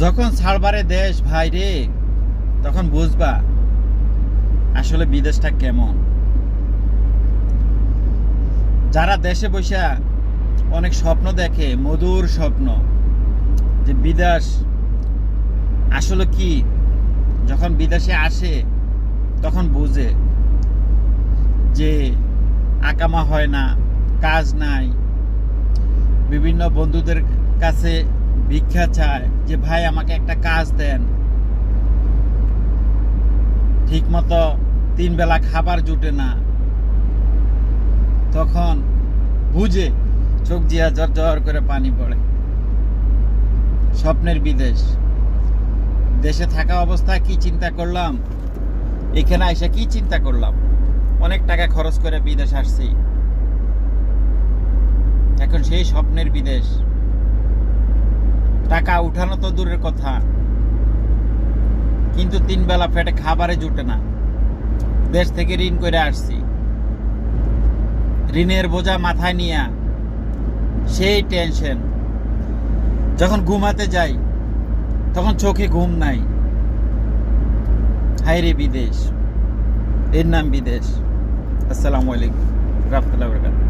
যখন ছাড়বারে দেশ ভাই রে, তখন বুঝবা আসলে বিদেশটা কেমন। যারা দেশে বসে অনেক স্বপ্ন দেখে, মধুর স্বপ্ন, যে বিদেশ আসলে কি, যখন বিদেশে আসে তখন বুঝে যে আকামা হয় না, কাজ নাই। বিভিন্ন বন্ধুদের কাছে ভিক্ষা চায় যে ভাই আমাকে একটা কাজ দেন, ঠিক মতো 3 বেলা খাবার জুটে না। তখন বুঝে চোখ দিয়া জ্বর জ্বর করে পানি পড়ে। স্বপ্নের বিদেশ। দেশে থাকা অবস্থায় কি চিন্তা করলাম, এখানে এসে কি চিন্তা করলাম, অনেক টাকা খরচ করে বিদেশ আসছি, এখন সেই স্বপ্নের বিদেশ। টাকা উঠানো তো দূরের কথা, কিন্তু 3 বেলা পেটে খাবারে জুটে না। দেশ থেকে ঋণ করে আসছি, ঋণের বোঝা মাথায় নিয়ে সেই টেনশন। যখন ঘুমাতে যাই তখন চোখে ঘুম নাই। হায়রে বিদেশ, এর নাম বিদেশ। আসসালামু আলাইকুম রাহমাতুল্লাহি ওয়া বারাকাতুহু।